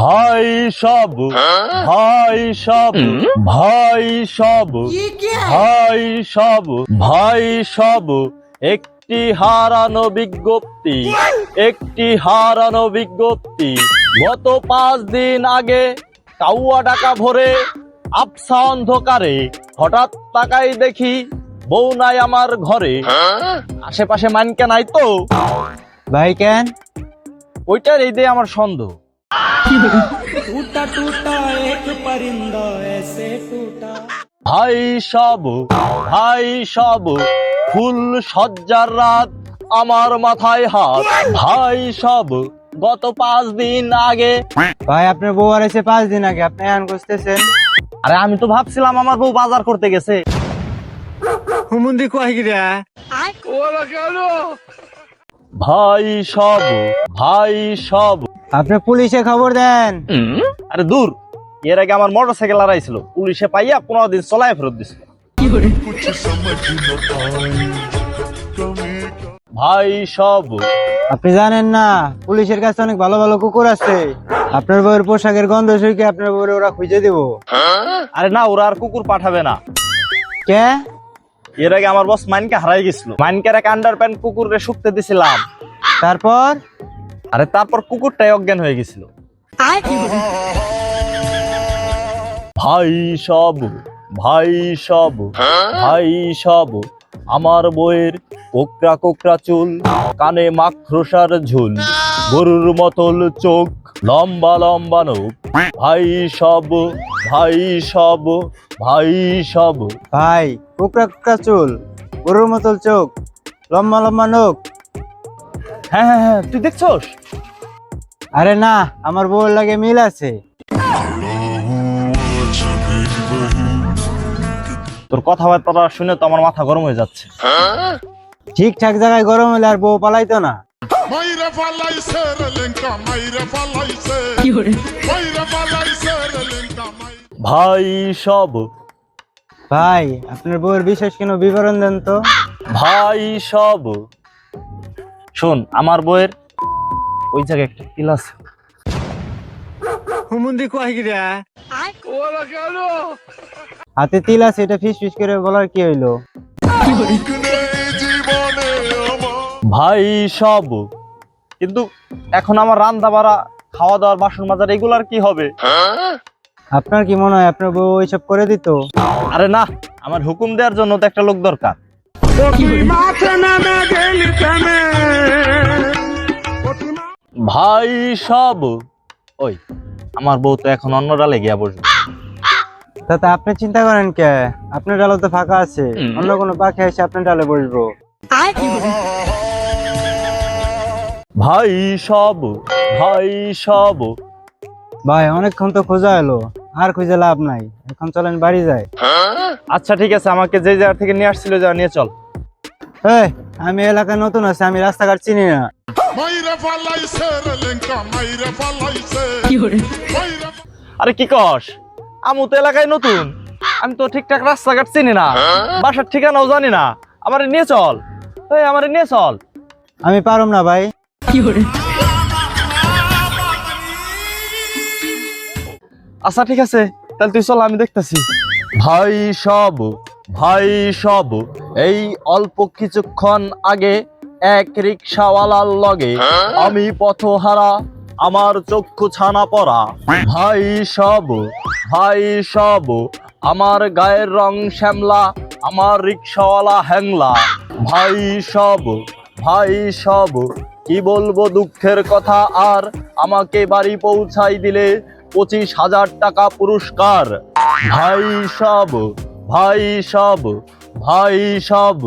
ভাই সব ভাই সব ভাই সব ভাই সব ভাই সব একটি হারানো বিজ্ঞপ্তি, একটি হারানো বিজ্ঞপ্তি। গত 5 দিন আগে কাউয়া ডাকা ভরে আবছা অন্ধকারে হঠাৎ তাকাই দেখি বউ নাই আমার ঘরে। আশেপাশে মানকে নাই তো ভাই কেন? ওইটার এই দিয়ে আমার সন্দেহ। टूटा टूटा एक परिंदा ऐसे टूटा। ভাই সব ভাই সব ফুল সজ্জার রাত আমার মাথায় হাত। ভাই সব গত 5 দিন আগে। ভাই আপনার বউ আর এসে 5 দিন আগে, আপনি এখন খুঁজতেছেন? আরে আমি তো ভাবছিলাম আমার বউ বাজার করতে গেছে। হুমুন্দি কয় গিরা? ভাই সব ভাই সব। আপনি পুলিশে খবর দেন। আরে দূর, এর আগে আমার মোটরসাইকেল হারাইছিল, পুলিশে পাইয়া 15 দিন চলায় ফেরত দিছিল। ভাই সব। আপনি জানেন না পুলিশের কাছে অনেক ভালো ভালো কুকুর আছে, আপনার বউয়ের পোশাকের গন্ধ শুকে আপনার বউরে ওরা খুঁজে দিব। আরে না, ওরা আর কুকুর পাঠাবে না। কে? এর আগে আমার বস মাইনকে হারাই গেছিল, মাইনকের এক আন্ডার প্যান্ট কুকুরে শুকতে দিছিলাম। তারপর? আরে তারপর কুকুরটাই অজ্ঞান হয়ে গেছিল। ভাই সব ভাই সব ভাই সব আমার বইয়ের কোকড়া কোকড়া চুল, কানে মাখরসার ঝুল, গরুর মতল চোখ, লম্বা লম্বা নখ। ভাই সব ভাই সব ভাই সব। ভাই কুকরা কুকরা চুল, গরুর মতল চোখ, লম্বা লম্বা নখ। হ্যাঁ হ্যাঁ হ্যাঁ, তুই দেখছস? আরে না, আমার বউর লাগে মিল আছে। তোর কথাবার্তা শুনে তো আমার মাথা গরম হয়ে যাচ্ছে। ঠিকঠাক জায়গায় গরম হলে আর বউ পালাইতো না। মাইরা ফালাইছে রে লেঙ্কা, মাইরা ফালাইছে, মাইরা ফালাইছে রে লেঙ্কা, ভাই সব ভাই আপনার বউয়ের বিশেষ কেন বিবরণ দেন তো। ভাই সব। শোন, আমার বইয়ের ওই জায়গায় একটা তিল আছে। হুমুন্দি কয় গিরা? হাতে তিল আছে, এটা ফিস ফিস করে বলার কি হইলো? জীবনে আমার ভাই সব। কিন্তু এখন আমার রান্না বাড়া, খাওয়া দাওয়ার, বাসন মাজার এগুলার কি হবে? আপনার কি মনে হয় আপনার বউ এইসব করে দিত? আরে না, আমার হুকুম দেওয়ার জন্য তো একটা লোক দরকার। ভাই সব। ওই আমার বউ তো এখন অন্য ডালে গিয়া বসবে। তাতে আপনি চিন্তা করেন কে? আপনার ডালে তো ফাঁকা আছে, অন্য কোনো পাখি এসে আপনার ডালে বসবো। ভাই সব ভাই সব। ভাই অনেকক্ষণ তো খোঁজা এলো, আর খুঁজে লাভ নাই, এখন চলেন বাড়ি যাই। আচ্ছা ঠিক আছে, আমাকে যে জায়গা থেকে নিয়ে আসছিল যা নিয়ে চল। এই, আমি এলাকায় নতুন আছি, আমি রাস্তাঘাট চিনি না। মাইরা ফালাইছে রে লেঙ্কা, মাইরা ফালাইছে, মাইরা আরে কি কস? আমু তো এলাকায় নতুন, আমি তো ঠিকঠাক রাস্তাঘাট চিনি না, বাসার ঠিকানাও জানি না। আমারে নিয়ে চল, এই আমারে নিয়ে চল। আমি পারুম না ভাই। আচ্ছা ঠিক আছে, তাহলে তুই চল, আমি দেখতেছি। ভাই সব ভাই সব। এই অল্প কিছুক্ষণ আগে এক রিক্সাওয়ালার লগে আমি পথহারা, আমার চক্ষু ছানা পড়া। ভাই সব ভাই সব আমার গায়ের রং শ্যামলা, আমার রিক্সাওয়ালা হ্যাংলা। ভাই সব ভাই সব কি বলবো দুঃখের কথা আর, আমাকে বাড়ি পৌঁছাই দিলে 25,000 টাকা পুরস্কার। ভাই সব ভাই সব ভাই সব।